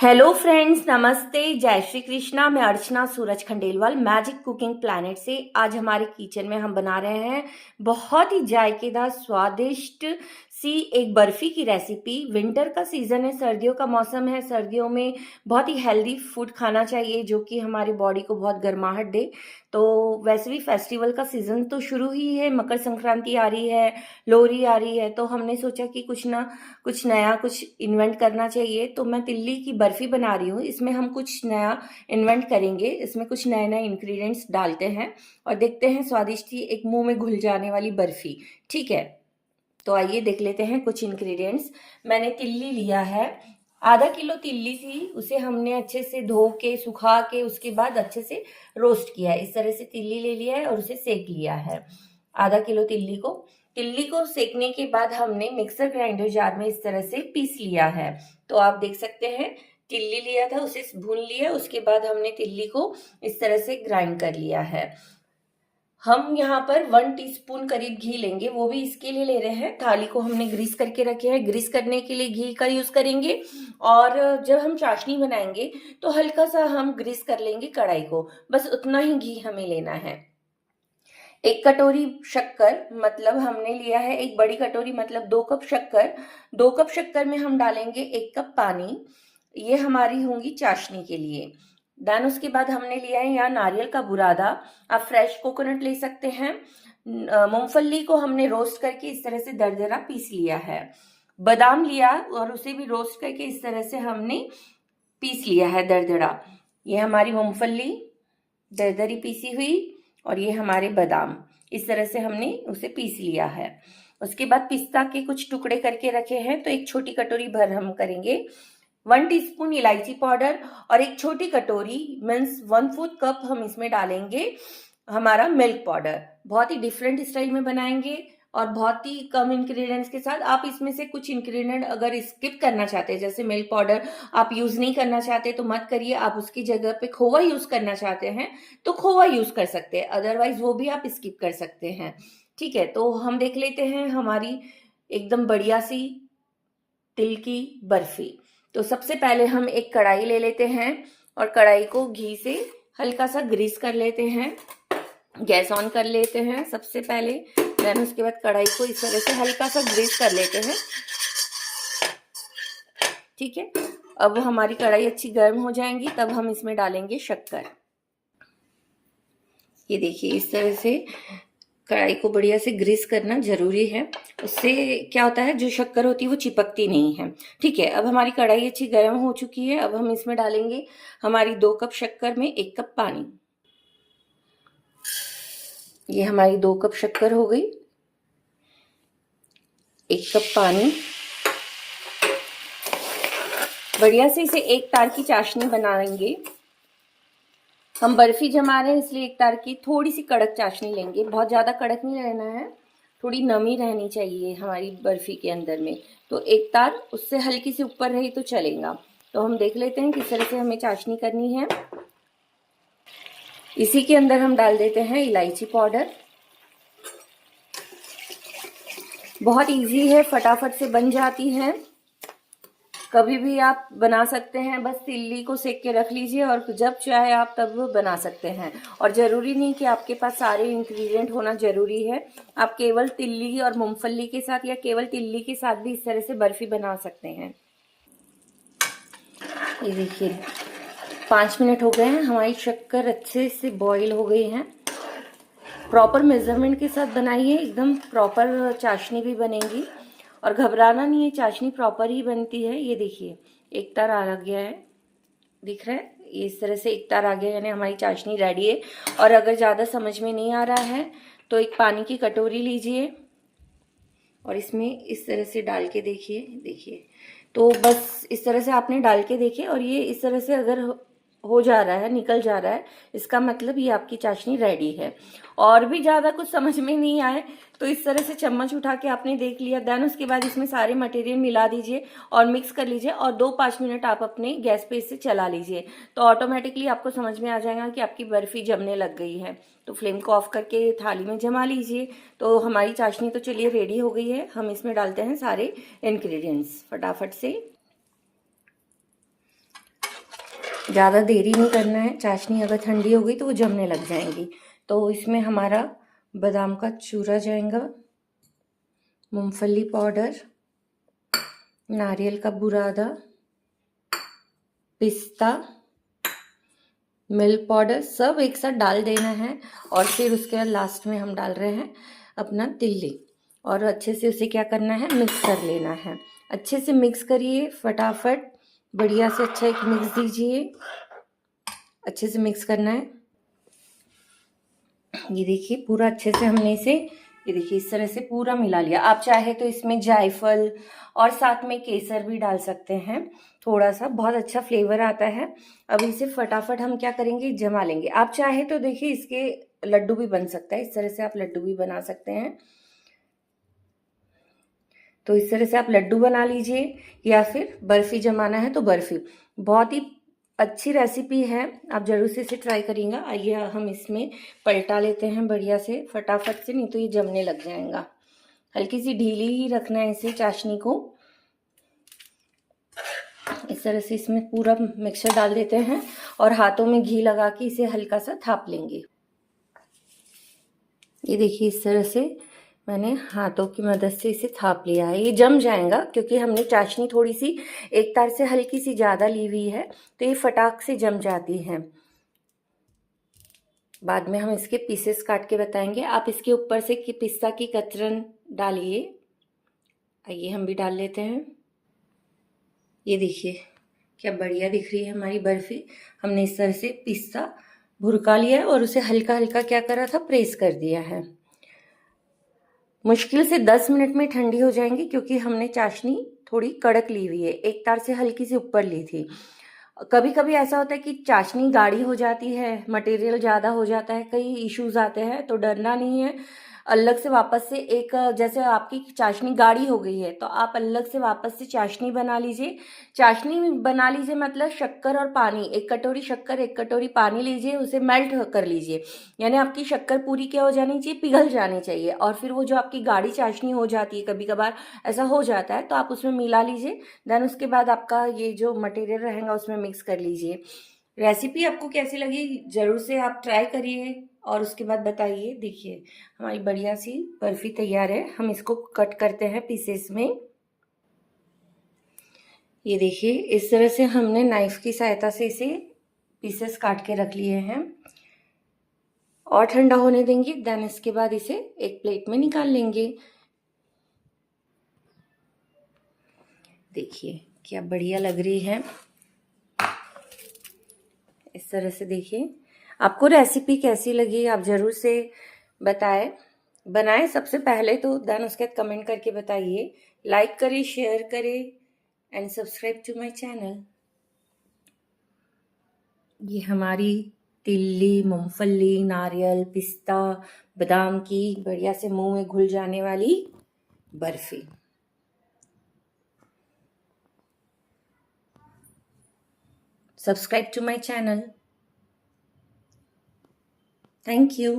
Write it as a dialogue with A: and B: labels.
A: Hello friends, नमस्ते, जय श्री कृष्णा। मैं अर्चना सूरज खंडेलवाल मैजिक कुकिंग प्लैनेट से। आज हमारे किचन में हम बना रहे हैं बहुत ही जायकेदार स्वादिष्ट सी एक बर्फी की रेसिपी। विंटर का सीजन है, सर्दियों का मौसम है। सर्दियों में बहुत ही हेल्दी फूड खाना चाहिए जो कि हमारी बॉडी को बहुत गर्माहट दे। तो वैसे भी फेस्टिवल का सीजन तो शुरू ही है, मकर संक्रांति आ रही है, लोहरी आ रही है, तो हमने सोचा कि कुछ नया कुछ इन्वेंट करना चाहिए। तो मैं तिल्ली की बर्फी बना रही हूँ। इसमें हम कुछ नया इन्वेंट करेंगे, इसमें कुछ नए नए इंग्रेडिएंट्स डालते हैं और देखते हैं स्वादिष्ट सी एक मुंह में घुल जाने वाली बर्फी। ठीक है, तो आइए देख लेते हैं कुछ इंग्रेडिएंट्स। मैंने तिल्ली लिया है, आधा किलो तिल्ली थी। उसे हमने अच्छे से धो के सुखा के उसके बाद अच्छे से रोस्ट किया है। इस तरह से तिल्ली ले लिया है और उसे सेक लिया है। आधा किलो तिल्ली को सेकने के बाद हमने मिक्सर ग्राइंडर जार में इस तरह से पीस लिया है। तो आप देख सकते हैं, तिल्ली लिया था, उसे भून लिया, उसके बाद हमने तिल्ली को इस तरह से ग्राइंड कर लिया है। हम यहाँ पर 1 टीस्पून करीब घी लेंगे, वो भी इसके लिए ले रहे हैं। थाली को हमने ग्रीस करके रखे हैं, ग्रीस करने के लिए घी का यूज करेंगे। और जब हम चाशनी बनाएंगे तो हल्का सा हम ग्रीस कर लेंगे कढ़ाई को, बस उतना ही घी हमें लेना है। 1 कटोरी शक्कर, मतलब हमने लिया है 1 बड़ी कटोरी, मतलब 2 कप शक्कर। 2 कप शक्कर में हम डालेंगे 1 कप पानी। ये हमारी होंगी चाशनी के लिए। देन उसके बाद हमने लिया है यहाँ नारियल का बुरादा। आप फ्रेश कोकोनट ले सकते हैं। मूंगफली को हमने रोस्ट करके इस तरह से दरदरा पीस लिया है। बादाम लिया और उसे भी रोस्ट करके इस तरह से हमने पीस लिया है दरदरा। ये हमारी मूंगफली दरदरी पीसी हुई और ये हमारे बादाम, इस तरह से हमने उसे पीस लिया है। उसके बाद पिस्ता के कुछ टुकड़े करके रखे हैं, तो 1 छोटी कटोरी भर हम करेंगे। 1 टीस्पून इलायची पाउडर और 1 छोटी कटोरी मीन्स 1/4 कप हम इसमें डालेंगे हमारा मिल्क पाउडर। बहुत ही डिफरेंट स्टाइल में बनाएंगे और बहुत ही कम इंग्रेडिएंट्स के साथ। आप इसमें से कुछ इंग्रेडिएंट अगर स्किप करना चाहते हैं, जैसे मिल्क पाउडर आप यूज नहीं करना चाहते तो मत करिए। आप उसकी जगह पे खोवा यूज करना चाहते हैं तो खोवा यूज कर सकते हैं, अदरवाइज वो भी आप स्किप कर सकते हैं। ठीक है, तो हम देख लेते हैं हमारी एकदम बढ़िया सी तिल की बर्फी। तो सबसे पहले हम एक कढ़ाई ले लेते हैं और कढ़ाई को घी से हल्का सा ग्रीस कर लेते हैं। गैस ऑन कर लेते हैं सबसे पहले, देन उसके बाद कढ़ाई को इस तरह से हल्का सा ग्रीस कर लेते हैं। ठीक है, अब हमारी कढ़ाई अच्छी गर्म हो जाएंगी तब हम इसमें डालेंगे शक्कर। ये देखिए, इस तरह से कढ़ाई को बढ़िया से ग्रीस करना जरूरी है। उससे क्या होता है, जो शक्कर होती है वो चिपकती नहीं है। ठीक है, अब हमारी कढ़ाई अच्छी गर्म हो चुकी है। अब हम इसमें डालेंगे हमारी 2 कप शक्कर में 1 कप पानी। ये हमारी 2 कप शक्कर हो गई, 1 कप पानी। बढ़िया से इसे एक तार की चाशनी बनाएंगे। हम बर्फी जमा रहे हैं इसलिए एक तार की थोड़ी सी कड़क चाशनी लेंगे, बहुत ज़्यादा कड़क नहीं रहना है, थोड़ी नमी रहनी चाहिए हमारी बर्फी के अंदर में। तो एक तार उससे हल्की सी ऊपर रही तो चलेगा। तो हम देख लेते हैं किस तरह से हमें चाशनी करनी है। इसी के अंदर हम डाल देते हैं इलायची पाउडर। बहुत इजी है, फटाफट से बन जाती है, कभी भी आप बना सकते हैं। बस तिल्ली को सेक के रख लीजिए और जब चाहे आप तब बना सकते हैं। और ज़रूरी नहीं कि आपके पास सारे इंग्रेडिएंट होना ज़रूरी है। आप केवल तिल्ली और मूंगफली के साथ या केवल तिल्ली के साथ भी इस तरह से बर्फी बना सकते हैं। ये देखिए, 5 मिनट हो गए हैं, हमारी शक्कर अच्छे से बॉईल हो गई है। प्रॉपर मेजरमेंट के साथ बनाइए, एकदम प्रॉपर चाशनी भी बनेगी। और घबराना नहीं है, चाशनी प्रॉपर ही बनती है। ये देखिए, एक तार आ गया है, दिख रहा है, इस तरह से एक तार आ गया, यानी हमारी चाशनी रेडी है। और अगर ज़्यादा समझ में नहीं आ रहा है तो एक पानी की कटोरी लीजिए और इसमें इस तरह से डाल के देखिए। तो बस इस तरह से आपने डाल के देखिए, और ये इस तरह से अगर हो जा रहा है, निकल जा रहा है, इसका मतलब ये आपकी चाशनी रेडी है। और भी ज़्यादा कुछ समझ में नहीं आए तो इस तरह से चम्मच उठा के आपने देख लिया। देन उसके बाद इसमें सारे मटेरियल मिला दीजिए और मिक्स कर लीजिए और 2-5 मिनट आप अपने गैस पे इसे चला लीजिए। तो ऑटोमेटिकली आपको समझ में आ जाएगा कि आपकी बर्फी जमने लग गई है। तो फ्लेम को ऑफ करके थाली में जमा लीजिए। तो हमारी चाशनी तो चलिए रेडी हो गई है। हम इसमें डालते हैं सारे इंग्रेडिएंट्स फटाफट से। ज़्यादा देरी नहीं करना है, चाशनी अगर ठंडी हो गई तो वो जमने लग जाएंगी। तो इसमें हमारा बादाम का चूरा जाएगा, मूंगफली पाउडर, नारियल का बुरादा, पिस्ता, मिल्क पाउडर, सब एक साथ डाल देना है। और फिर उसके बाद लास्ट में हम डाल रहे हैं अपना तिल्ली, और अच्छे से उसे क्या करना है, मिक्स कर लेना है। अच्छे से मिक्स करिए फटाफट, बढ़िया से अच्छा एक मिक्स दीजिए, अच्छे से मिक्स करना है। ये देखिए पूरा अच्छे से हमने इसे, ये देखिए इस तरह से पूरा मिला लिया। आप चाहे तो इसमें जायफल और साथ में केसर भी डाल सकते हैं, थोड़ा सा, बहुत अच्छा फ्लेवर आता है। अब इसे फटाफट हम क्या करेंगे, जमा लेंगे। आप चाहे तो देखिए इसके लड्डू भी बन सकता है, इस तरह से आप लड्डू भी बना सकते हैं। तो इस तरह से आप लड्डू बना लीजिए, या फिर बर्फ़ी जमाना है तो बर्फ़ी। बहुत ही अच्छी रेसिपी है, आप ज़रूर से इसे ट्राई करिएगा। आइए हम इसमें पलटा लेते हैं बढ़िया से फटाफट से, नहीं तो ये जमने लग जाएगा। हल्की सी ढीली ही रखना है इसे, चाशनी को। इस तरह से इसमें पूरा मिक्सचर डाल देते हैं और हाथों में घी लगा के इसे हल्का सा थाप लेंगे। ये देखिए इस तरह से मैंने हाथों की मदद से इसे थाप लिया है। ये जम जाएगा क्योंकि हमने चाशनी थोड़ी सी एक तार से हल्की सी ज़्यादा ली हुई है, तो ये फटाक से जम जाती है। बाद में हम इसके पीसेस काट के बताएंगे। आप इसके ऊपर से पिस्ता की कतरन डालिए। आइए हम भी डाल लेते हैं। ये देखिए क्या बढ़िया दिख रही है हमारी बर्फ़ी। हमने इस तरह से पिस्ता भुरका लिया है और उसे हल्का हल्का क्या करा था, प्रेस कर दिया है। मुश्किल से 10 मिनट में ठंडी हो जाएंगी क्योंकि हमने चाशनी थोड़ी कड़क ली हुई है, एक तार से हल्की सी ऊपर ली थी। कभी कभी ऐसा होता है कि चाशनी गाढ़ी हो जाती है, मटेरियल ज़्यादा हो जाता है, कई इश्यूज आते हैं, तो डरना नहीं है। अलग से वापस से एक, जैसे आपकी चाशनी गाढ़ी हो गई है तो आप अलग से वापस से चाशनी बना लीजिए। चाशनी बना लीजिए मतलब शक्कर और पानी, एक कटोरी शक्कर एक कटोरी पानी लीजिए, उसे मेल्ट कर लीजिए। यानी आपकी शक्कर पूरी क्या हो जानी चाहिए, पिघल जानी चाहिए। और फिर वो जो आपकी गाढ़ी चाशनी हो जाती है, कभी कभार ऐसा हो जाता है, तो आप उसमें मिला लीजिए। देन उसके बाद आपका ये जो मटेरियल रहेगा उसमें मिक्स कर लीजिए। रेसिपी आपको कैसी लगी जरूर से आप ट्राई करिए और उसके बाद बताइए। देखिए हमारी बढ़िया सी बर्फी तैयार है। हम इसको कट करते हैं पीसेस में। ये देखिए इस तरह से हमने नाइफ की सहायता से इसे पीसेस काट के रख लिए हैं और ठंडा होने देंगे। देन इसके बाद इसे एक प्लेट में निकाल लेंगे। देखिए क्या बढ़िया लग रही है। इस तरह से देखिए, आपको रेसिपी कैसी लगी आप ज़रूर से बताएं। बनाएं सबसे पहले तो, देन उसके बाद कमेंट करके बताइए। लाइक करें, शेयर करें and subscribe to my channel. ये हमारी तिल्ली, मूंगफली, नारियल, पिस्ता, बादाम की बढ़िया से मुंह में घुल जाने वाली barfi. Subscribe to my channel. Thank you.